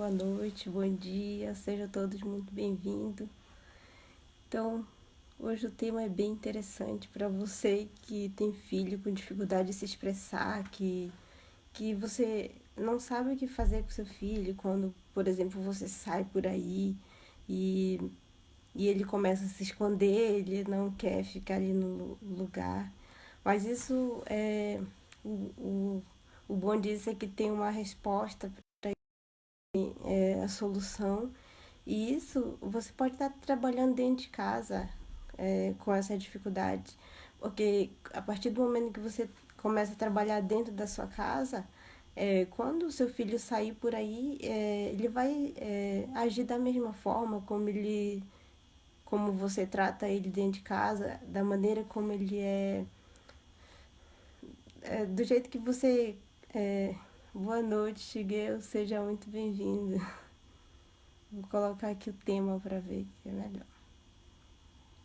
boa noite, bom dia, sejam todos muito bem-vindos. Então, hoje o tema é bem interessante para você que tem filho com dificuldade de se expressar, que você não sabe o que fazer com seu filho quando, por exemplo, você sai por aí e, e ele começa a se esconder, ele não quer ficar ali no lugar. Mas isso é o, o, o bom disso é que tem uma resposta, a solução. E isso você pode estar trabalhando dentro de casa com essa dificuldade. Porque a partir do momento que você começa a trabalhar dentro da sua casa, quando o seu filho sair por aí, ele vai agir da mesma forma como você trata ele dentro de casa, da maneira como ele do jeito que você. É, boa noite, Shigeo, seja muito bem-vindo. Vou colocar aqui o tema para ver que é melhor.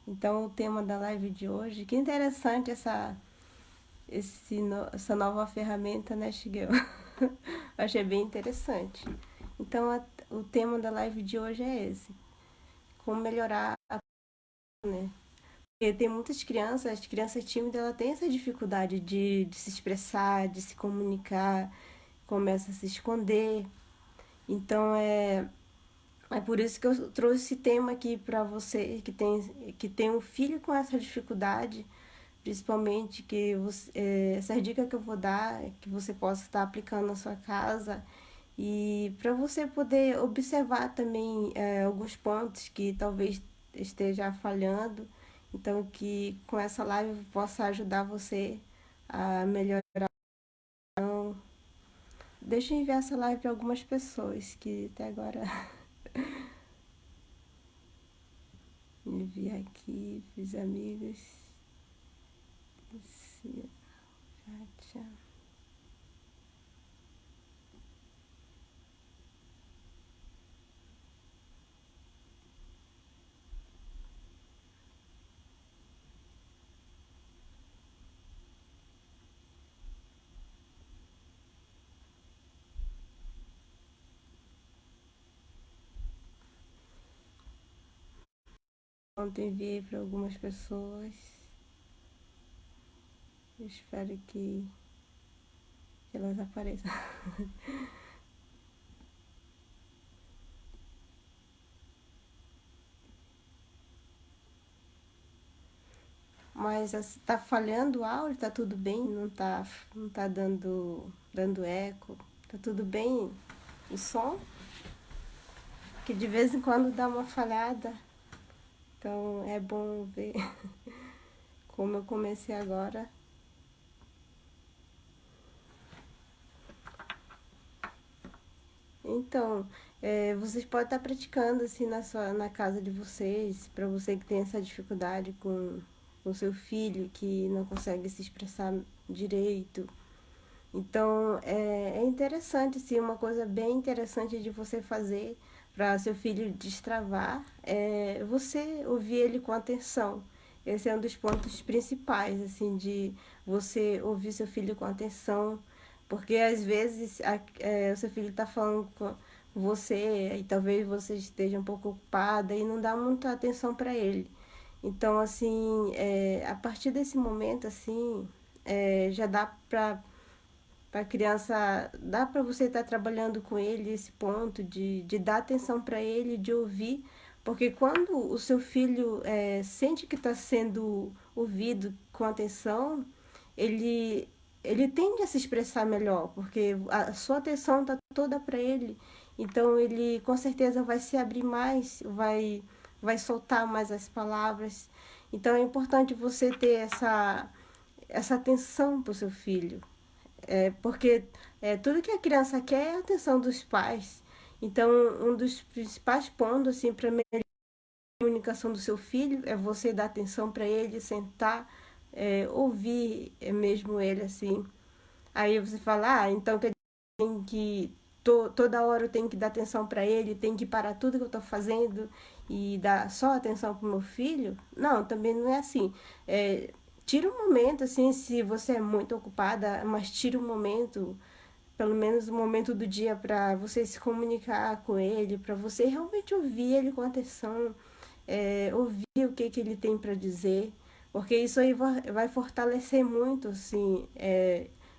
Então, o tema da live de hoje, que interessante essa nova ferramenta, né, Shigeo? Achei bem interessante. Então, o tema da live de hoje é esse: como melhorar a, né? Porque tem muitas crianças, as crianças tímidas, ela tem essa dificuldade de se expressar, de se comunicar, começa a se esconder. Então, é por isso que eu trouxe esse tema aqui para você que tem um filho com essa dificuldade, principalmente que essa dica que eu vou dar, que você possa estar aplicando na sua casa e para você poder observar também alguns pontos que talvez esteja falhando, então que com essa live possa ajudar você a melhorar. Deixa eu enviar essa live para algumas pessoas que até agora enviar aqui, fiz amigos. Kátia. Ontem enviei para algumas pessoas. Eu espero que elas apareçam. Mas tá falhando o áudio, tá tudo bem? Não tá dando eco? Tá tudo bem o som? Que de vez em quando dá uma falhada. Então é bom ver como eu comecei agora. Então, vocês podem estar praticando assim na casa de vocês, para você que tem essa dificuldade com seu filho, que não consegue se expressar direito. Então, é interessante, sim, uma coisa bem interessante de você fazer para seu filho destravar, é você ouvir ele com atenção. Esse é um dos pontos principais, assim, de você ouvir seu filho com atenção, porque às vezes o seu filho está falando com você e talvez você esteja um pouco ocupada e não dá muita atenção para ele. Então, assim, a partir desse momento, assim, já dá para a criança, dá para você estar trabalhando com ele esse ponto de dar atenção para ele, de ouvir, porque quando o seu filho sente que está sendo ouvido com atenção, ele, ele tende a se expressar melhor, porque a sua atenção está toda para ele, então ele com certeza vai se abrir mais, vai soltar mais as palavras. Então é importante você ter essa atenção para o seu filho. Porque tudo que a criança quer é a atenção dos pais. Então, um dos principais pontos assim, para melhorar a comunicação do seu filho é você dar atenção para ele, sentar, ouvir mesmo ele assim. Aí você fala, então quer dizer que toda hora eu tenho que dar atenção para ele, tenho que parar tudo que eu estou fazendo e dar só atenção para o meu filho? Não, também não é assim. Tira um momento, assim, se você é muito ocupada, mas tira um momento, pelo menos um momento do dia para você se comunicar com ele, para você realmente ouvir ele com atenção, ouvir o que, que ele tem para dizer, porque isso aí vai fortalecer muito, assim,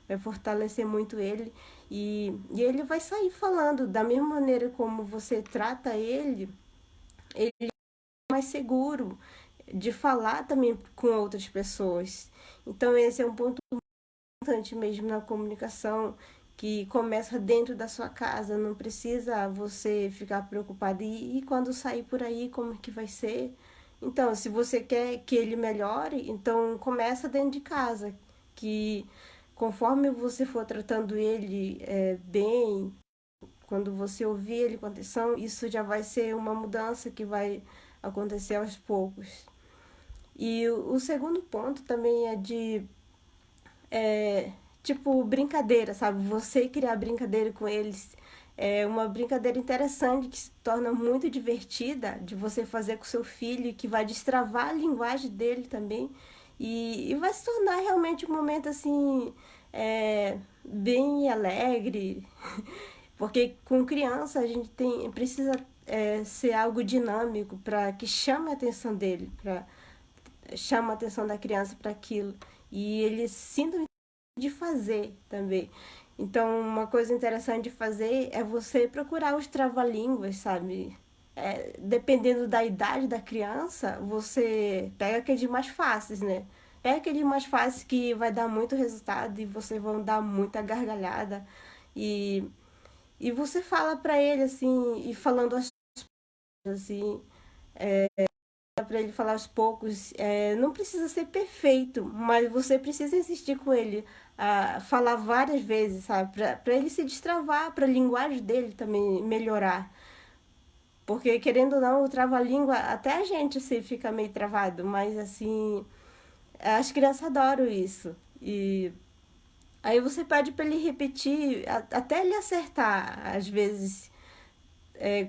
vai fortalecer muito ele e ele vai sair falando da mesma maneira como você trata ele é mais seguro de falar também com outras pessoas. Então esse é um ponto importante mesmo na comunicação que começa dentro da sua casa, não precisa você ficar preocupado e quando sair por aí como é que vai ser. Então, se você quer que ele melhore, então começa dentro de casa, que conforme você for tratando ele bem, quando você ouvir ele com atenção, isso já vai ser uma mudança que vai acontecer aos poucos. E o segundo ponto também é de é, tipo, brincadeira, sabe? Você criar brincadeira com eles. É uma brincadeira interessante que se torna muito divertida de você fazer com seu filho, que vai destravar a linguagem dele também. E vai se tornar realmente um momento assim, bem alegre. Porque com criança a gente precisa ser algo dinâmico para que chame a atenção dele, para chama a atenção da criança para aquilo. E eles sintam de fazer também. Então, uma coisa interessante de fazer é você procurar os trava-línguas, sabe? Dependendo da idade da criança, você pega aqueles mais fáceis, né? Pega aqueles mais fáceis que vai dar muito resultado e você vai dar muita gargalhada. E, e você fala para ele assim, e falando assim, para ele falar aos poucos. Não precisa ser perfeito, mas você precisa insistir com ele a falar várias vezes, sabe? Para ele se destravar, para a linguagem dele também melhorar. Porque, querendo ou não, o trava-língua, até a gente assim, fica meio travado, mas assim, as crianças adoram isso. E aí você pede para ele repetir até ele acertar, às vezes.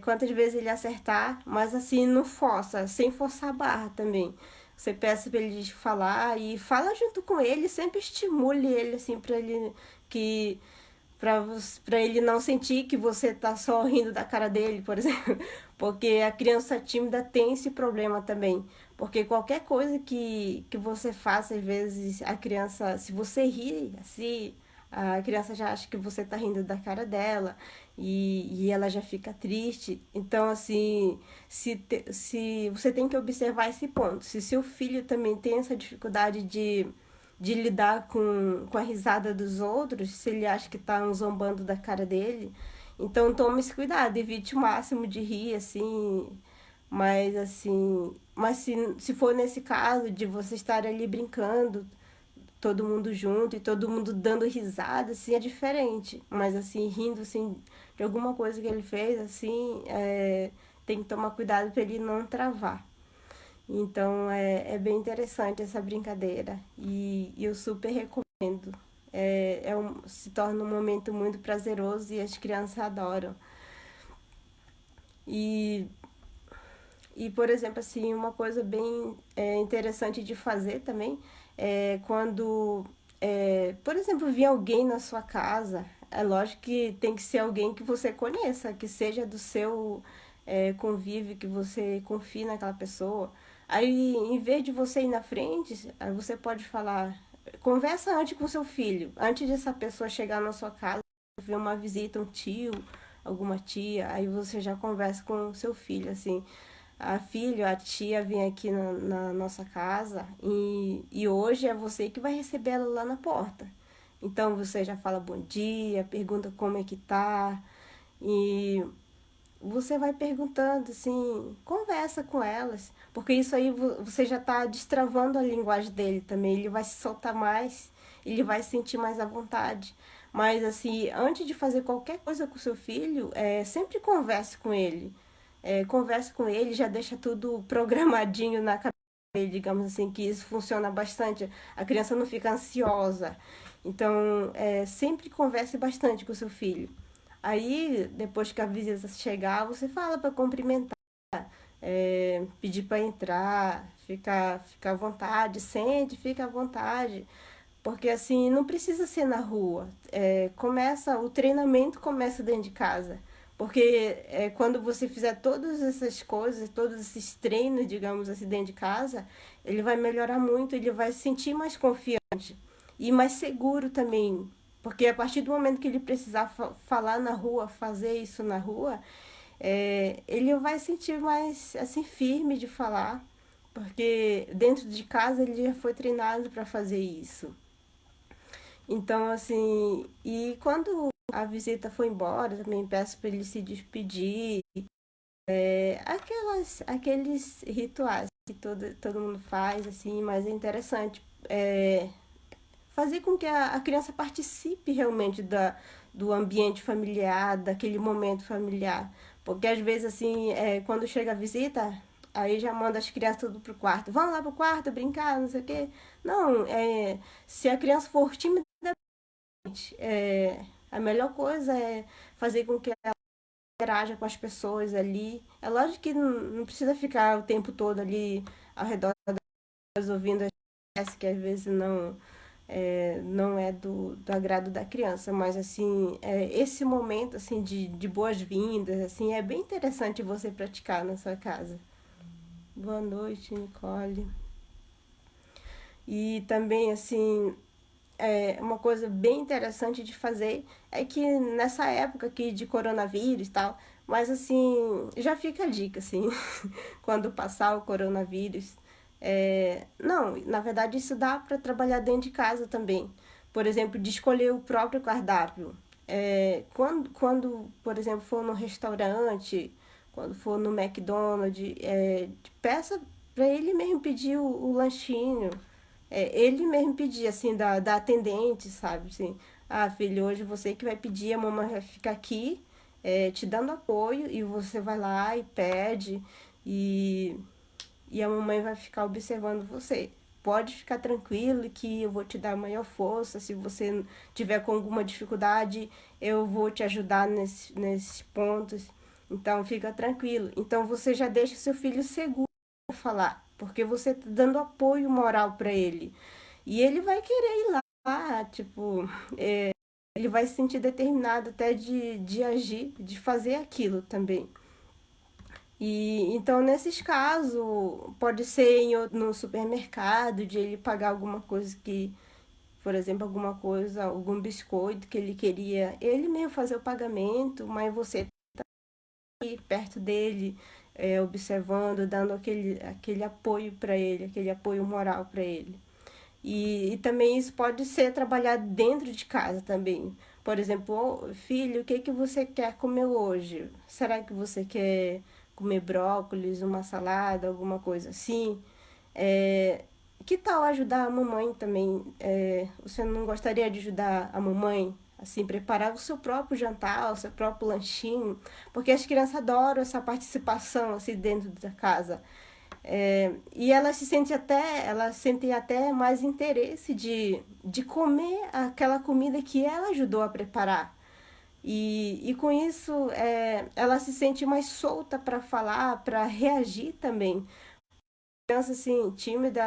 Quantas vezes ele acertar, mas assim, não força, sem forçar a barra também. Você peça para ele falar e fala junto com ele, sempre estimule ele assim para ele que para ele não sentir que você tá só rindo da cara dele, por exemplo, porque a criança tímida tem esse problema também, porque qualquer coisa que você faça, às vezes a criança, se você rir, assim, a criança já acha que você tá rindo da cara dela e ela já fica triste. Então, assim, se você tem que observar esse ponto. Se seu filho também tem essa dificuldade de lidar com a risada dos outros, se ele acha que tá zombando da cara dele, então tome esse cuidado, evite o máximo de rir, assim, mas se for nesse caso de você estar ali brincando, todo mundo junto e todo mundo dando risada, assim, é diferente. Mas, assim, rindo, assim, de alguma coisa que ele fez, assim, tem que tomar cuidado para ele não travar. Então, é bem interessante essa brincadeira e eu super recomendo. Se torna um momento muito prazeroso e as crianças adoram. E, por exemplo, assim, uma coisa bem interessante de fazer também é quando, por exemplo, vir alguém na sua casa, é lógico que tem que ser alguém que você conheça, que seja do seu convívio, que você confie naquela pessoa. Aí, em vez de você ir na frente, aí você pode falar, conversa antes com seu filho, antes dessa pessoa chegar na sua casa, ver uma visita, um tio, alguma tia, aí você já conversa com seu filho, assim, a filha, a tia vem aqui na nossa casa e hoje é você que vai receber ela lá na porta. Então você já fala bom dia, pergunta como é que tá e você vai perguntando assim, conversa com elas, porque isso aí você já está destravando a linguagem dele também, ele vai se soltar mais, ele vai se sentir mais à vontade. Mas assim, antes de fazer qualquer coisa com seu filho, sempre converse com ele. Converse com ele, já deixa tudo programadinho na cabeça dele, digamos assim, que isso funciona bastante. A criança não fica ansiosa. Então, sempre converse bastante com seu filho. Aí, depois que a visita chegar, você fala para cumprimentar, pedir para entrar, fica à vontade, sente, fica à vontade. Porque assim, não precisa ser na rua. O treinamento começa dentro de casa. Porque quando você fizer todas essas coisas, todos esses treinos, digamos assim, dentro de casa, ele vai melhorar muito, ele vai se sentir mais confiante e mais seguro também. Porque a partir do momento que ele precisar falar na rua, fazer isso na rua, ele vai sentir mais assim firme de falar, porque dentro de casa ele já foi treinado para fazer isso. Então, assim, e quando a visita foi embora, também peço para ele se despedir. Aqueles rituais que todo mundo faz, assim, mas é interessante fazer com que a criança participe realmente do ambiente familiar, daquele momento familiar. Porque às vezes, assim, quando chega a visita, aí já manda as crianças tudo pro quarto. Vão lá pro quarto brincar, não sei o quê. Não, se a criança for tímida, a melhor coisa é fazer com que ela interaja com as pessoas ali. É lógico que não precisa ficar o tempo todo ali ao redor das ouvindo as peças que às vezes não é do agrado da criança, mas assim, esse momento assim de boas-vindas, assim, é bem interessante você praticar na sua casa. Boa noite, Nicole. E também, assim, uma coisa bem interessante de fazer é que nessa época aqui de coronavírus e tal, mas assim, já fica a dica, assim, quando passar o coronavírus. Não, na verdade isso dá para trabalhar dentro de casa também. Por exemplo, de escolher o próprio cardápio. Quando, por exemplo, for no restaurante, quando for no McDonald's, peça para ele mesmo pedir o lanchinho, ele mesmo pedir, assim, da atendente, sabe? Assim, ah, filho, hoje você que vai pedir, a mamãe vai ficar aqui, te dando apoio, e você vai lá e pede, e, e a mamãe vai ficar observando você. Pode ficar tranquilo que eu vou te dar maior força. Se você tiver com alguma dificuldade, eu vou te ajudar nesses pontos. Então, fica tranquilo. Então, você já deixa seu filho seguro falar, porque você tá dando apoio moral para ele. E ele vai querer ir lá, tipo, ele vai se sentir determinado até de agir, de fazer aquilo também. E então, nesses casos, pode ser no supermercado, de ele pagar alguma coisa que, por exemplo, alguma coisa, algum biscoito que ele queria, ele mesmo fazer o pagamento, mas você ir perto dele, observando, dando aquele apoio para ele, aquele apoio moral para ele. E também isso pode ser trabalhado dentro de casa também. Por exemplo, "Ô, filho, o que que você quer comer hoje? Será que você quer comer brócolis, uma salada, alguma coisa assim? É, que tal ajudar a mamãe também? Você não gostaria de ajudar a mamãe? Assim, preparar o seu próprio jantar, o seu próprio lanchinho, porque as crianças adoram essa participação assim dentro da casa. E elas sentem até mais interesse de comer aquela comida que ela ajudou a preparar. E com isso, ela se sente mais solta para falar, para reagir também. A criança assim, tímida,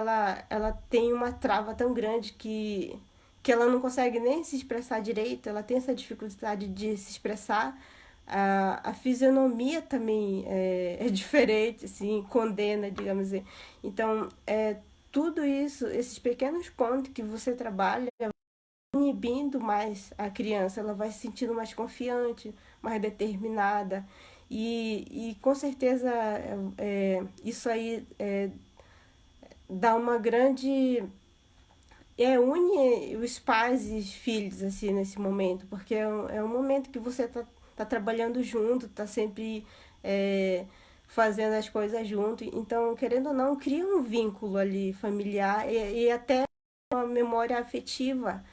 ela tem uma trava tão grande que ela não consegue nem se expressar direito, ela tem essa dificuldade de se expressar. A fisionomia também é diferente, assim, condena, digamos assim. Então, tudo isso, esses pequenos pontos que você trabalha, inibindo mais a criança, ela vai se sentindo mais confiante, mais determinada. E com certeza isso aí dá uma grande. Une os pais e os filhos assim nesse momento, porque é um momento que você tá trabalhando junto, tá sempre fazendo as coisas junto. Então, querendo ou não, cria um vínculo ali familiar e até uma memória afetiva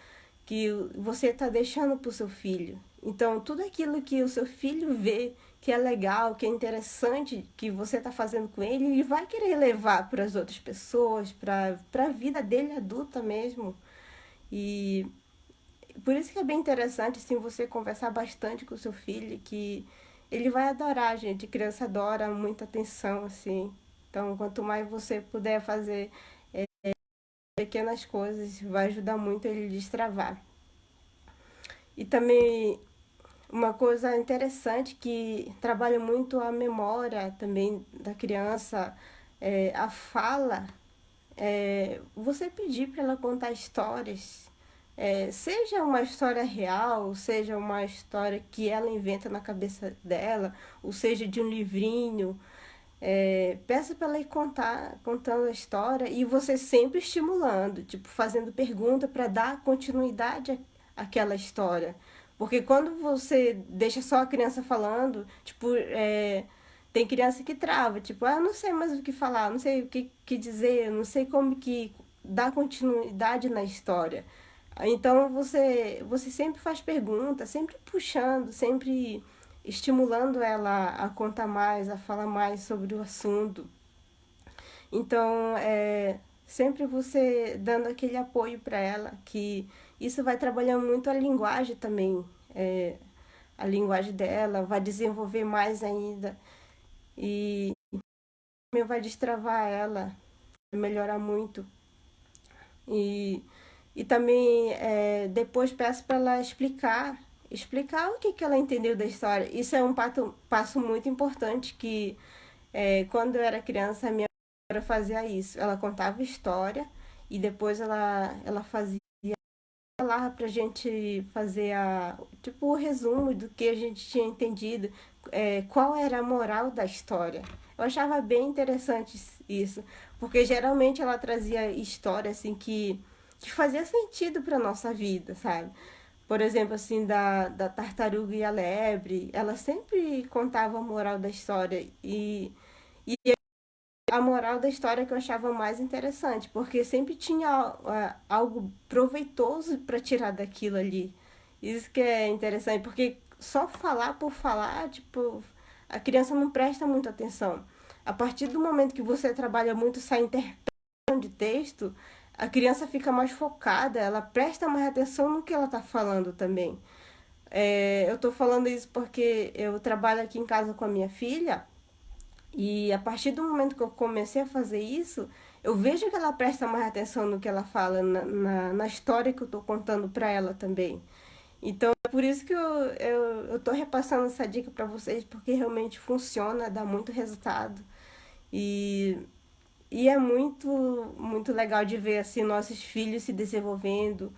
que você está deixando para o seu filho. Então, tudo aquilo que o seu filho vê que é legal, que é interessante, que você está fazendo com ele, ele vai querer levar para as outras pessoas, para a vida dele adulta mesmo. E por isso que é bem interessante assim, você conversar bastante com o seu filho, que ele vai adorar, gente. Criança adora muita atenção, assim. Então, quanto mais você puder fazer pequenas coisas vai ajudar muito ele a destravar. E também uma coisa interessante que trabalha muito a memória também da criança, a fala, você pedir para ela contar histórias, seja uma história real, seja uma história que ela inventa na cabeça dela, ou seja de um livrinho, peça para ela ir contando a história e você sempre estimulando, tipo, fazendo pergunta para dar continuidade àquela história. Porque quando você deixa só a criança falando, tipo, tem criança que trava, tipo, eu não sei mais o que falar, não sei o que dizer, não sei como que dar continuidade na história. Então você sempre faz perguntas, sempre puxando, sempre estimulando ela a contar mais, a falar mais sobre o assunto. Então, sempre você dando aquele apoio para ela, que isso vai trabalhando muito a linguagem também, a linguagem dela, vai desenvolver mais ainda e também vai destravar ela, melhorar muito. E, e também depois peço para ela explicar o que ela entendeu da história. Isso é um passo muito importante que quando eu era criança a minha mãe fazia isso. Ela contava história e depois ela fazia falava pra gente fazer tipo o resumo do que a gente tinha entendido, qual era a moral da história. Eu achava bem interessante isso, porque geralmente ela trazia história assim que fazia sentido para nossa vida, sabe? Por exemplo, assim, da tartaruga e a lebre, ela sempre contava a moral da história e a moral da história que eu achava mais interessante, porque sempre tinha algo proveitoso para tirar daquilo ali. Isso que é interessante, porque só falar por falar, tipo, a criança não presta muita atenção. A partir do momento que você trabalha muito essa interpretação de texto, a criança fica mais focada, ela presta mais atenção no que ela está falando também. Eu estou falando isso porque eu trabalho aqui em casa com a minha filha e a partir do momento que eu comecei a fazer isso, eu vejo que ela presta mais atenção no que ela fala, na história que eu estou contando para ela também. Então, é por isso que eu tô repassando essa dica para vocês, porque realmente funciona, dá muito resultado. E, e é muito legal de ver assim nossos filhos se desenvolvendo.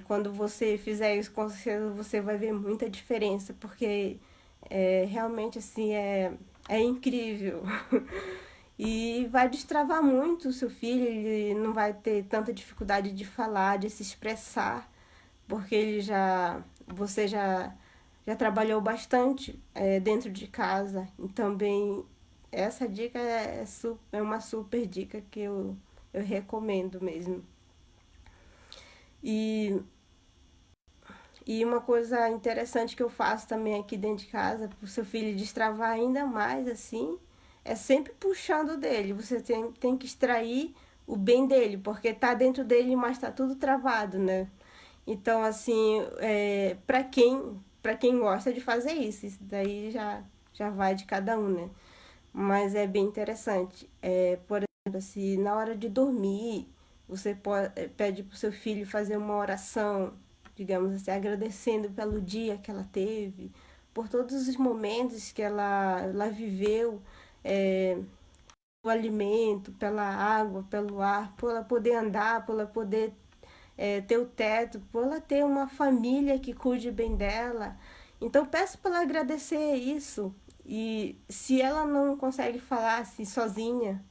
Quando você fizer isso, com certeza você vai ver muita diferença, porque realmente assim é incrível. E vai destravar muito o seu filho, ele não vai ter tanta dificuldade de falar, de se expressar, porque você já trabalhou bastante dentro de casa. E também essa dica é uma super dica que eu recomendo mesmo. E, e uma coisa interessante que eu faço também aqui dentro de casa, para o seu filho destravar ainda mais assim, é sempre puxando dele. Você tem que extrair o bem dele, porque tá dentro dele, mas tá tudo travado, né? Então, assim, para quem gosta de fazer isso daí já vai de cada um, né? Mas é bem interessante. Por exemplo, se na hora de dormir, você pede para o seu filho fazer uma oração, digamos assim, agradecendo pelo dia que ela teve, por todos os momentos que ela viveu, é, o alimento, pela água, pelo ar, por ela poder andar, por ela poder ter o teto, por ela ter uma família que cuide bem dela. Então peço para ela agradecer isso. E se ela não consegue falar assim sozinha,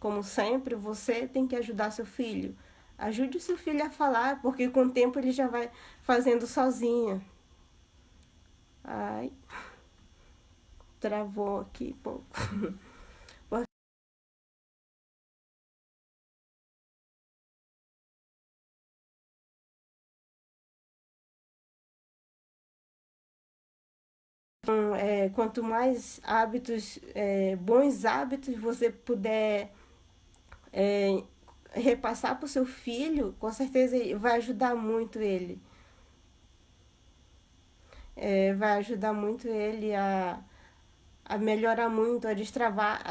como sempre, você tem que ajudar seu filho. Ajude o seu filho a falar, porque com o tempo ele já vai fazendo sozinha. Ai, travou aqui um pouco. Então, quanto mais hábitos, bons hábitos você puder é, repassar para o seu filho, com certeza vai ajudar muito ele. Vai ajudar muito ele a melhorar muito, a destravar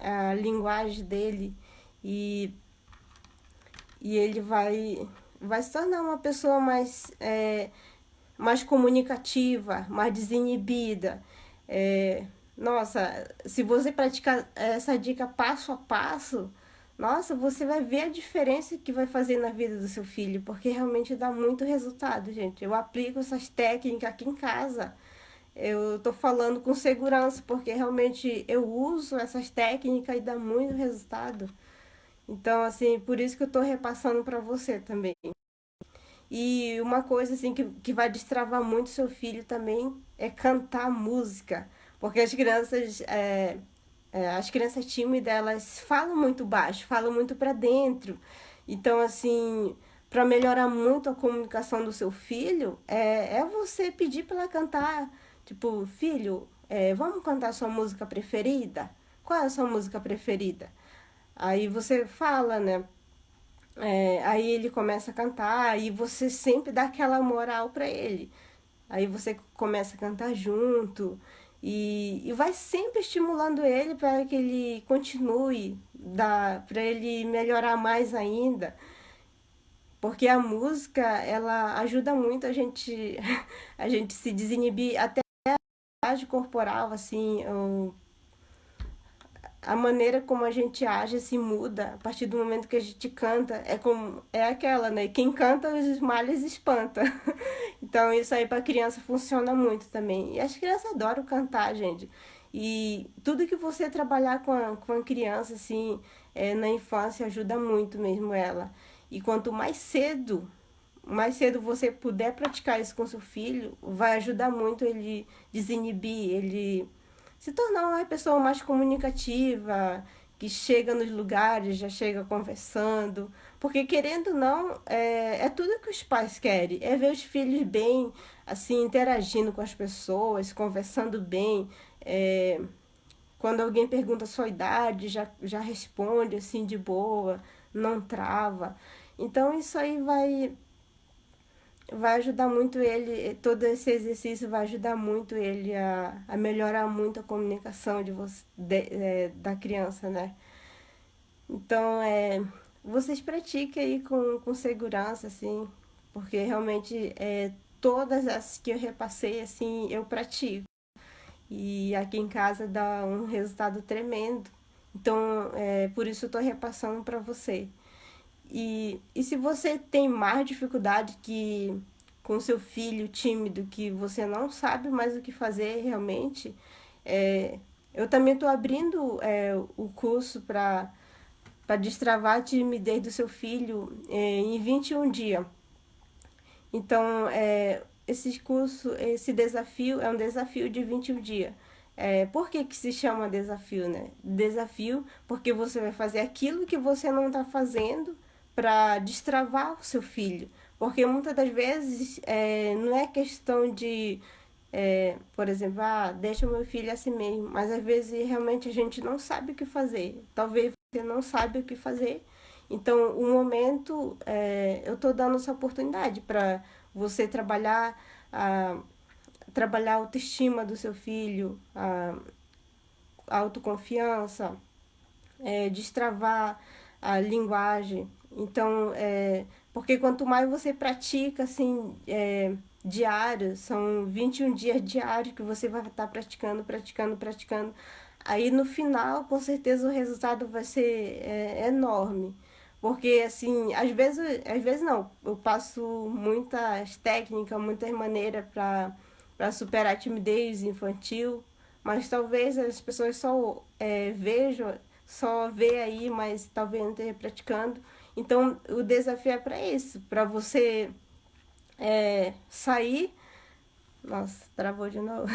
a linguagem dele. E, e ele vai se tornar uma pessoa mais comunicativa, mais desinibida. É, nossa, se você praticar essa dica passo a passo, nossa, você vai ver a diferença que vai fazer na vida do seu filho, porque realmente dá muito resultado, gente. Eu aplico essas técnicas aqui em casa. Eu tô falando com segurança, porque realmente eu uso essas técnicas e dá muito resultado. Então, assim, por isso que eu tô repassando para você também. E uma coisa assim que vai destravar muito seu filho também é cantar música. Porque as crianças tímidas, elas falam muito baixo, falam muito para dentro. Então, assim, para melhorar muito a comunicação do seu filho, é você pedir para ela cantar. Tipo, filho, vamos cantar sua música preferida? Qual é a sua música preferida? Aí você fala, né? Aí ele começa a cantar e você sempre dá aquela moral para ele. Aí você começa a cantar junto e vai sempre estimulando ele para que ele continue, para ele melhorar mais ainda. Porque a música, ela ajuda muito a gente, a gente se desinibir até a age corporal, assim, a maneira como a gente age se muda a partir do momento que a gente canta. É aquela, né? Quem canta os males espanta. Então isso aí para criança funciona muito também. E as crianças adoram cantar, gente. E tudo que você trabalhar com a criança, assim, na infância, ajuda muito mesmo ela. E quanto mais cedo você puder praticar isso com seu filho, vai ajudar muito ele desinibir, ele se tornar uma pessoa mais comunicativa, que chega nos lugares, já chega conversando. Porque, querendo ou não, é tudo que os pais querem. É ver os filhos bem, assim, interagindo com as pessoas, conversando bem. É, quando alguém pergunta a sua idade, já responde, assim, de boa, não trava. Então, isso aí vai ajudar muito ele, todo esse exercício vai ajudar muito ele a melhorar muito a comunicação da criança, né? Então, vocês pratiquem aí com segurança, assim, porque realmente todas as que eu repassei, assim, eu pratico. E aqui em casa dá um resultado tremendo. Então, por isso eu tô repassando para você. E se você tem mais dificuldade que com seu filho tímido, que você não sabe mais o que fazer realmente, eu também estou abrindo o curso para destravar a timidez do seu filho em 21 dias. Então, esse desafio é um desafio de 21 dias. Por que se chama desafio, né? Desafio porque você vai fazer aquilo que você não está fazendo para destravar o seu filho. Porque muitas das vezes não é questão de, por exemplo, deixa o meu filho assim mesmo. Mas às vezes realmente a gente não sabe o que fazer. Talvez você não sabe o que fazer. Então, o momento, eu estou dando essa oportunidade para você trabalhar a autoestima do seu filho, a autoconfiança, destravar a linguagem. Então, porque quanto mais você pratica, assim, diário, são 21 dias diários que você vai estar praticando, praticando, praticando. Aí no final, com certeza, o resultado vai ser enorme. Porque, assim, às vezes não, eu passo muitas técnicas, muitas maneiras para superar a timidez infantil, mas talvez as pessoas só vejam, só vê aí, mas talvez não esteja praticando. Então, o desafio é para isso, para você sair. Nossa, travou de novo.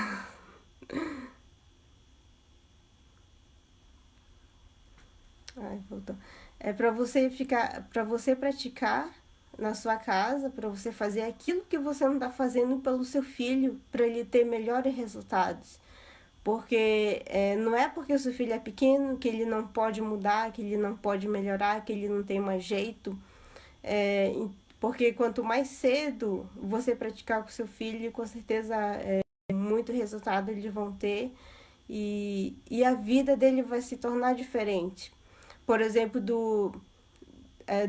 Ai, voltou. É para você praticar na sua casa, para você fazer aquilo que você não está fazendo pelo seu filho, para ele ter melhores resultados. Porque não é porque o seu filho é pequeno que ele não pode mudar, que ele não pode melhorar, que ele não tem mais jeito. É, porque quanto mais cedo você praticar com seu filho, com certeza muito resultado eles vão ter e a vida dele vai se tornar diferente. Por exemplo,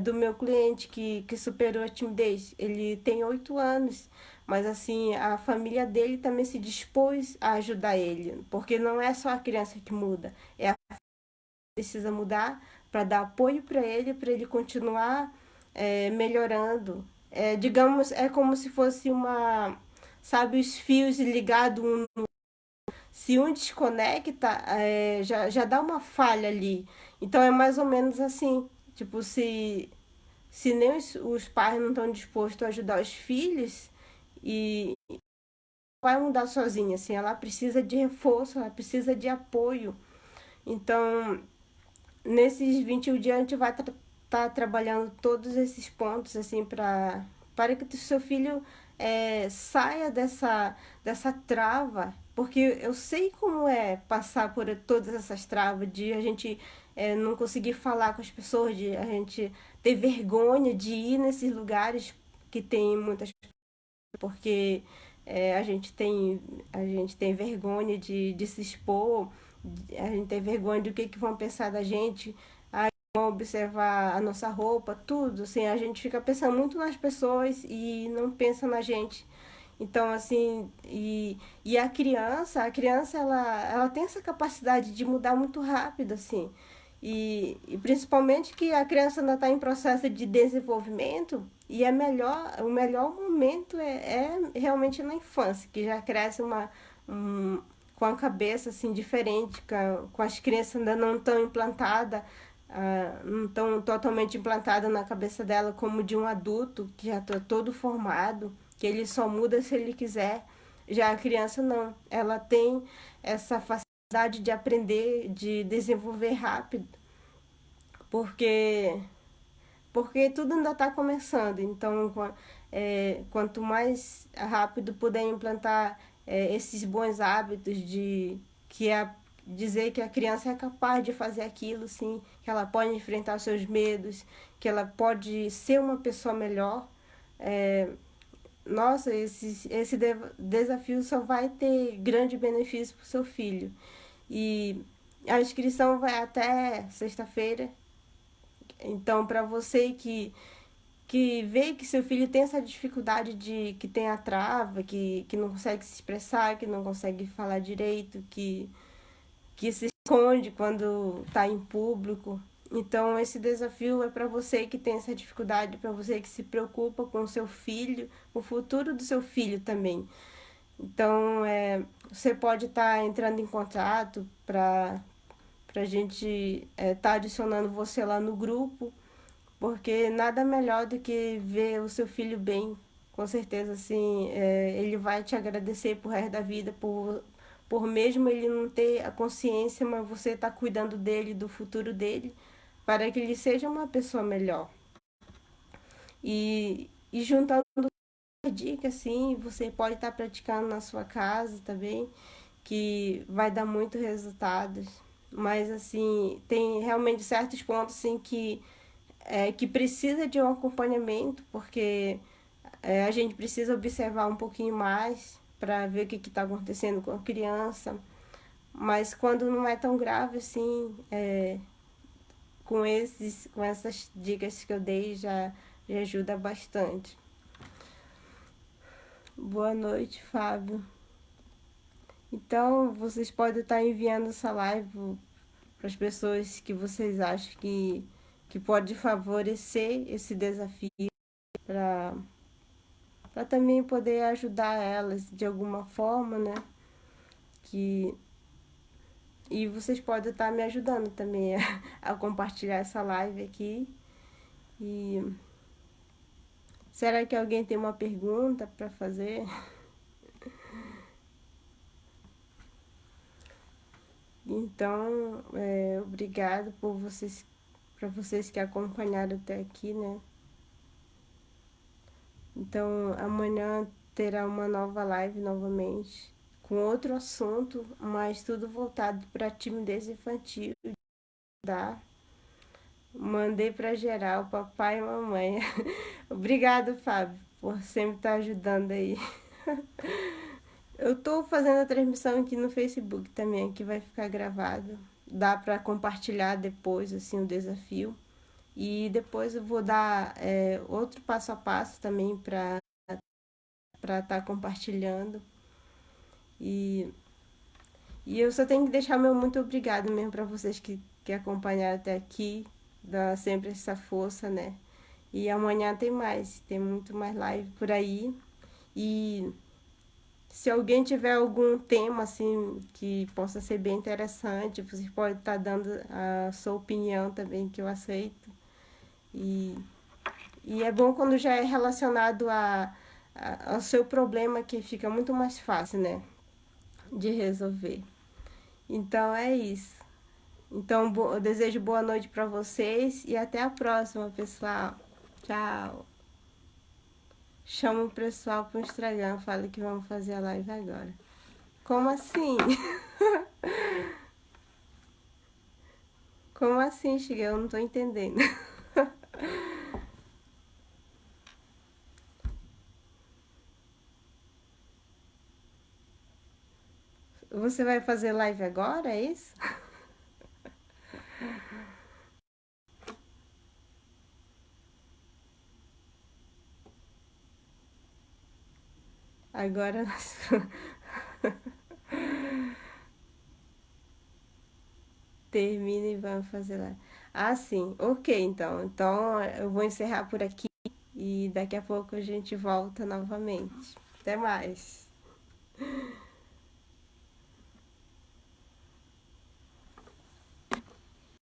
do meu cliente que superou a timidez. Ele tem 8 anos, mas assim, a família dele também se dispôs a ajudar ele, porque não é só a criança que muda, é a precisa mudar para dar apoio para ele continuar melhorando. Digamos, é como se fosse uma, sabe, os fios ligados um, se um desconecta, já dá uma falha ali. Então é mais ou menos assim, tipo, se nem os pais não estão dispostos a ajudar os filhos, e vai mudar sozinha, assim, ela precisa de reforço, ela precisa de apoio. Então, nesses 21 dias a gente vai tá trabalhando todos esses pontos, assim, para que o seu filho saia dessa trava, porque eu sei como é passar por todas essas travas, de a gente não conseguir falar com as pessoas, de a gente ter vergonha de ir nesses lugares que tem muitas, porque a gente tem vergonha de se expor, a gente tem vergonha do que vão pensar da gente, vão observar a nossa roupa, tudo, assim, a gente fica pensando muito nas pessoas e não pensa na gente. Então, assim, e a criança ela tem essa capacidade de mudar muito rápido, assim. E principalmente que a criança ainda está em processo de desenvolvimento, e o melhor momento é realmente na infância, que já cresce com a cabeça assim diferente, com as crianças ainda não tão implantadas, não tão totalmente implantada na cabeça dela como de um adulto que já está todo formado, que ele só muda se ele quiser. Já a criança não, ela tem essa facilidade de aprender, de desenvolver rápido, porque tudo ainda está começando. Então, quanto mais rápido puder implantar esses bons hábitos que é dizer que a criança é capaz de fazer aquilo, sim, que ela pode enfrentar os seus medos, que ela pode ser uma pessoa melhor. É, Nossa, esse desafio só vai ter grande benefício para o seu filho. E a inscrição vai até sexta-feira. Então, para você que vê que seu filho tem essa dificuldade que tem a trava, que não consegue se expressar, que não consegue falar direito, que se esconde quando está em público. Então, esse desafio é para você que tem essa dificuldade, para você que se preocupa com o seu filho, o futuro do seu filho também. Então, você pode estar entrando em contato para a gente estar adicionando você lá no grupo, porque nada melhor do que ver o seu filho bem. Com certeza, assim, ele vai te agradecer pro resto da vida, por mesmo ele não ter a consciência, mas você tá cuidando dele, do futuro dele, para que ele seja uma pessoa melhor. E juntando dicas, assim, você pode estar praticando na sua casa também, que vai dar muito resultados. Mas, assim, tem realmente certos pontos, assim, que precisa de um acompanhamento, porque a gente precisa observar um pouquinho mais para ver o que está acontecendo com a criança. Mas quando não é tão grave assim, com essas dicas que eu dei, já ajuda bastante. Boa noite, Fábio. Então, vocês podem estar enviando essa live para as pessoas que vocês acham que pode favorecer esse desafio, para também poder ajudar elas de alguma forma, né? Que, e vocês podem estar me ajudando também a compartilhar essa live aqui. E será que alguém tem uma pergunta para fazer? Então, obrigado para vocês que acompanharam até aqui, né? Então, amanhã terá uma nova live novamente, com outro assunto, mas tudo voltado para a timidez infantil, tá? Mandei para geral, papai e mamãe. Obrigado, Fábio, por sempre estar ajudando aí. Eu tô fazendo a transmissão aqui no Facebook também, que vai ficar gravado. Dá para compartilhar depois, assim, o desafio. E depois eu vou dar outro passo a passo também para estar compartilhando. E, e eu só tenho que deixar meu muito obrigado mesmo para vocês que acompanharam até aqui. Dá sempre essa força, né? E amanhã tem muito mais live por aí. E se alguém tiver algum tema assim que possa ser bem interessante, você pode estar dando a sua opinião também, que eu aceito. E, e é bom quando já é relacionado ao seu problema, que fica muito mais fácil, né? De resolver. Então é isso. Então eu desejo boa noite para vocês e até a próxima, pessoal. Tchau. Chama o pessoal pro Instagram, fala que vamos fazer a live agora. Como assim? Como assim, Chiga? Eu não tô entendendo. Você vai fazer live agora, é isso? Agora nós... termina e vamos fazer live. Ah, sim. Ok, então. Então eu vou encerrar por aqui e daqui a pouco a gente volta novamente. Até mais.